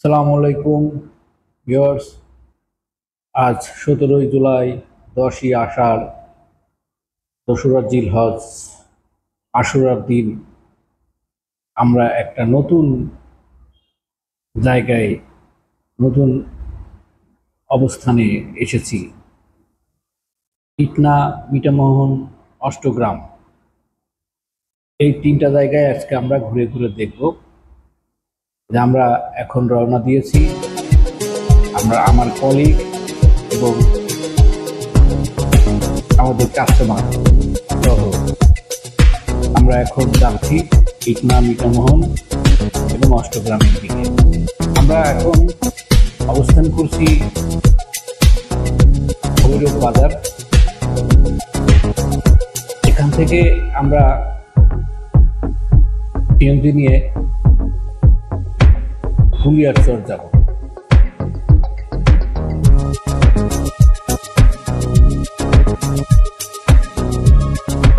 সালামু আলাইকুম ভিউয়ার্স। আজ 17ই জুলাই, 10ই আষাঢ়, দোসরা জিলহজ, আশুরার দিন। আমরা একটা নতুন জায়গায়, নতুন অবস্থানে এসেছি। ইটনা, মিঠামোহন, অষ্টগ্রাম, এই তিনটা জায়গায় আজকে আমরা ঘুরে ঘুরে দেখব। যে আমরা এখন রওনা দিয়েছি, আমার কলিগ এবং আমাদের কাস্টমার সহ আমরা এখন যাচ্ছি ইটনা, মিঠামোহন এবং অষ্টগ্রামের দিকে। আমরা এখন অবস্থান করছি ভৈরব বাজার। এখান থেকে আমরা সিএনজি নিয়ে ফুলিয়ারচর যাব।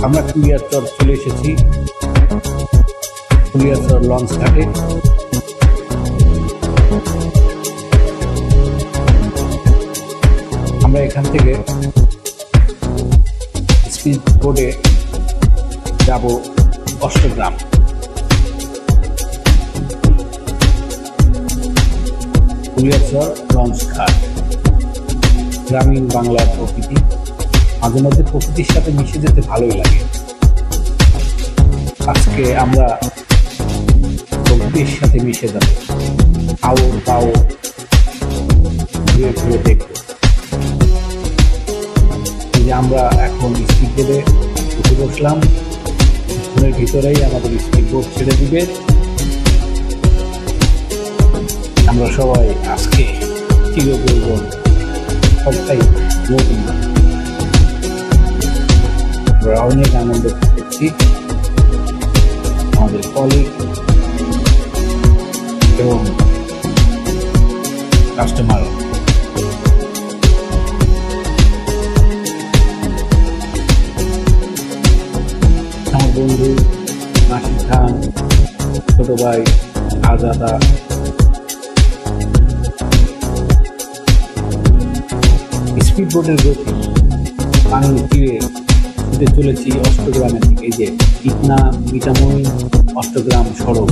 আমরা ফুলিয়ারচর চলে এসেছি, ফুলিয়ারচর লঞ্চ ঘাটে। আমরা এখান থেকে স্পিড বোটে যাব অষ্টগ্রাম। ফুলিয়ারচর লঞ্চ ঘাট, গ্রামীণ বাংলার প্রকৃতি। মাঝে মাঝে প্রকৃতির সাথে মিশে যেতে ভালোই লাগে। আজকে আমরা প্রকৃতির সাথে মিশে যাব, আও পাও ঘুরে ঘুরে দেখব। এই যে আমরা এখন স্পিড বোটে উঠে বসলাম, কিছুক্ষণের ভিতরেই আমাদের স্পিড বোট ছেড়ে দিবে। আমরা সবাই আজকে চিরযৌবন সবটাই নতুন, আমরা অনেক আনন্দ করছি। আমাদের কলিগ এবং কাস্টমার। আমার বন্ধু নাসির খান, ছোট ভাই আজাদা, স্পিড বোটের গতি পানির তীরে ছুটে চলেছি অষ্টগ্রামের দিকে। এই যে ইটনা, মিঠামোহন, অষ্টগ্রাম সড়ক।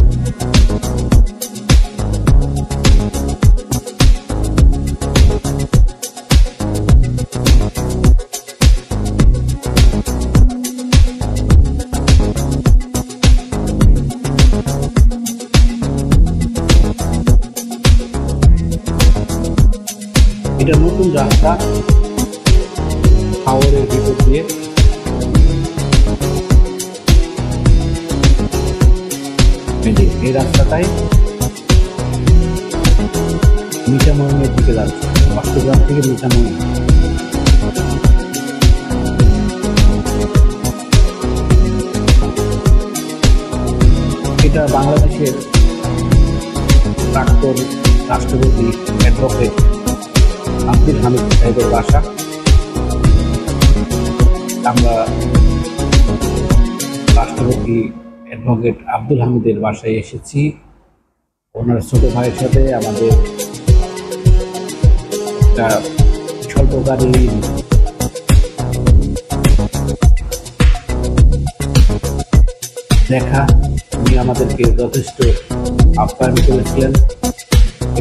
এটা নতুন রাস্তা, হাওরের ভিতর দিয়ে। এই রাস্তাটাই মিঠামোহনের দিকে যাচ্ছে, অষ্টগ্রাম থেকে মিঠামোহন। এটা বাংলাদেশের প্রাক্তন রাষ্ট্রপতি অ্যাডভোকেট আব্দুল হামিদ সাহেবের বাসা। আমরা রাষ্ট্রপতি অ্যাডভোকেট আব্দুল হামিদের বাসায় এসেছি ওনার ছোট ভাইয়ের সাথে। আমাদের একটা স্বল্পকালীন দেখা, উনি আমাদেরকে যথেষ্ট আপ্যায়ন করেছিলেন।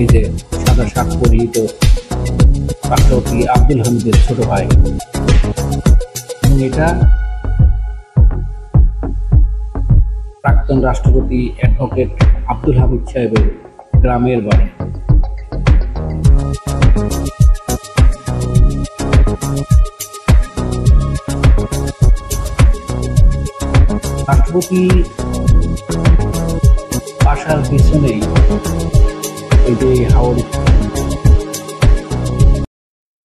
এই যে সাদা শাক পরিহিত রাষ্ট্রপতি আব্দুল হামিদের ছোট ভাই, এবং এটা প্রাক্তন রাষ্ট্রপতি অ্যাডভোকেট আব্দুল হামিদ সাহেবের গ্রামের বাড়ি। রাষ্ট্রপতি বাসার পিছনেই এই যে হাওর,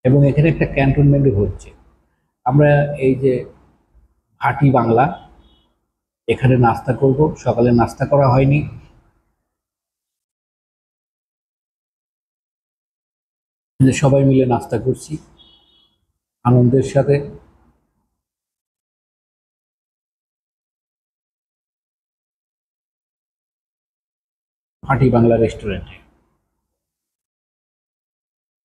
এবং এখানে একটা ক্যান্টনমেন্টও হচ্ছে। আমরা এই যে ভাটি বাংলা, এখানে নাস্তা করব। সকালে নাস্তা করা হয়নি। সবাই মিলে নাস্তা করছি আনন্দের সাথে। ভাটি বাংলা রেস্টুরেন্টে।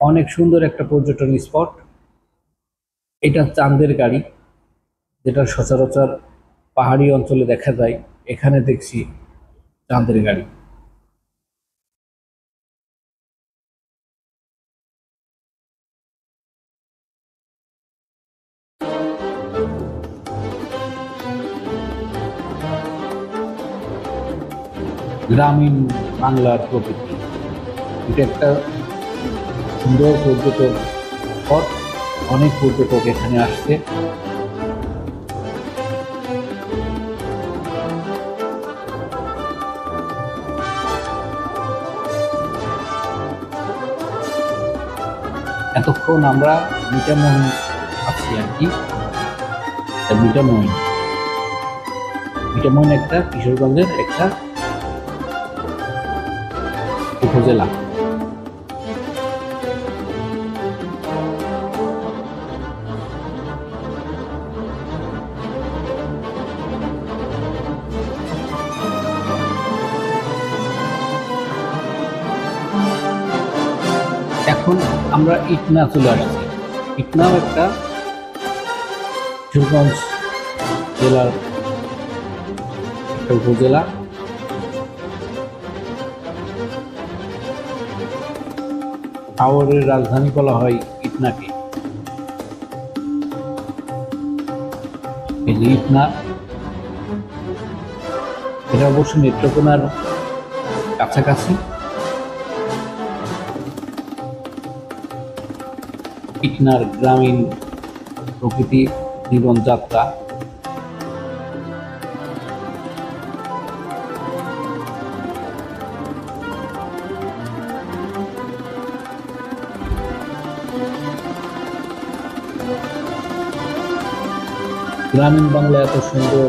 অনেক সুন্দর একটা পর্যটন স্পট। এটা চাঁদের গাড়ি, যেটা সচরাচর পাহাড়ি অঞ্চলে দেখা যায়। এখানে দেখছি চাঁদের গাড়ি। গ্রামীণ বাংলার প্রকৃতি, এটা একটা সুন্দর পর্যটন স্পট। অনেক পর্যটক এখানে আসছে। এতক্ষণ আমরা মিটামইন আছি আর কি। মিটামইন মিটামইন একটা কিশোরগঞ্জের একটা উপজেলা। এখন আমরা ইটনা চলে আসছি। ইটনাও একটা কিশোরগঞ্জ জেলার একটা উপজেলা। হাওরের রাজধানী বলা হয় ইটনাকে। এই যে ইটনা, এটা অবশ্য নেত্রকোনার কাছাকাছি। ইটনার গ্রামীণ প্রকৃতি, জীবনযাত্রা। গ্রামীণ বাংলা এত সুন্দর,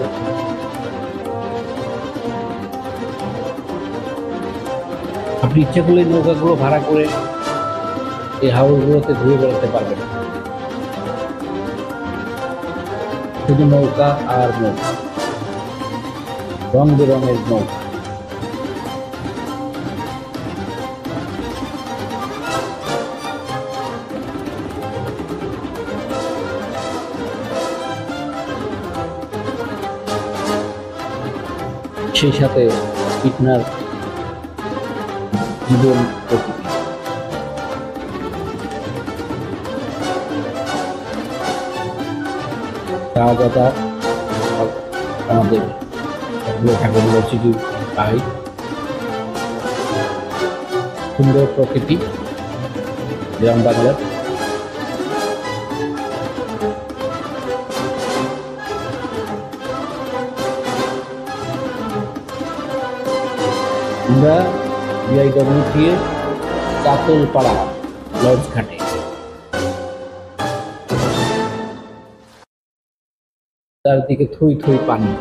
আপনি ইচ্ছা করলে নৌকাগুলো ভাড়া করে এই হাওরগুলোতে ঘুরে বেড়াতে পারবেন। শুধু নৌকা আর নৌকা, রং বেরঙের নৌকা। সেই সাথে ইটনার জীবন প্রকৃতি। শাহজাদা আমাদের ঢাকা ইউনিভার্সিটির ভাই। সুন্দর প্রকৃতি গ্রাম বাংলার। আমরা বিআইডব্লিউ দিয়ে কাতলপাড়া লঞ্চ ঘাটে। চারদিকে থই থই পানি।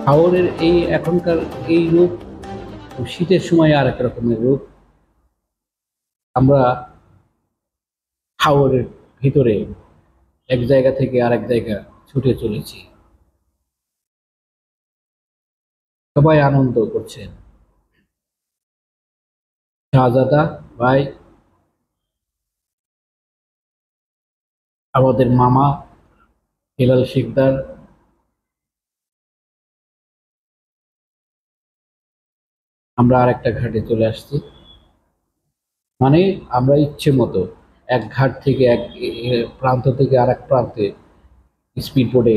হাওরের এই এখনকার এই রূপ শীতের সময় আর এক রকমের রূপ। আমরা হাওরের ভিতরে এক জায়গা থেকে আরেক জায়গা ছুটে চলেছি। সবাই আনন্দ করছেন। শাহজাদা ভাই, আমাদের মামা হেলাল শিকদার, আমরা আরেকটা ঘাটে চলে আসছি। মানে আমরা ইচ্ছে মতো এক ঘাট থেকে এক প্রান্ত থেকে আরেক প্রান্তে স্পিড বোটে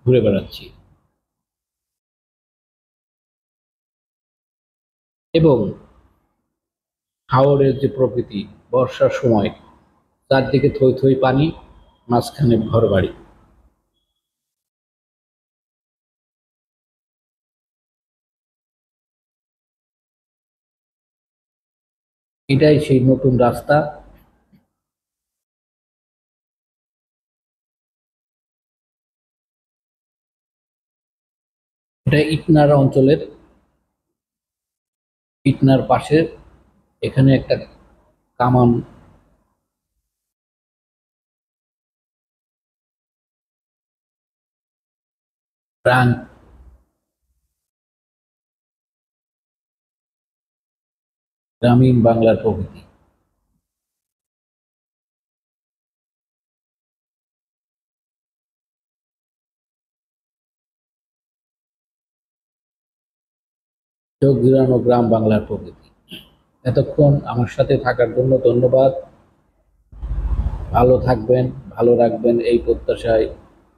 ঘুরে বেড়াচ্ছি। এবং হাওরের যে প্রকৃতি, বর্ষার সময় চারদিকে থই থই পানি, মাঝখানে ঘর বাড়ি। এটাই সেই নতুন রাস্তা। এটা ইটনার অঞ্চলের, ইটনার পাশে এখানে একটা কামান প্রাণ গ্রামীণ বাংলার প্রকৃতি। চোখ জুড়ানো গ্রাম বাংলার প্রকৃতি। এতক্ষণ আমার সাথে থাকার জন্য ধন্যবাদ। ভালো থাকবেন, ভালো রাখবেন এই প্রত্যাশায়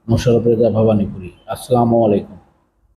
মোশাররফ রেজা ভবানীপুরী। আসসালামু আলাইকুম।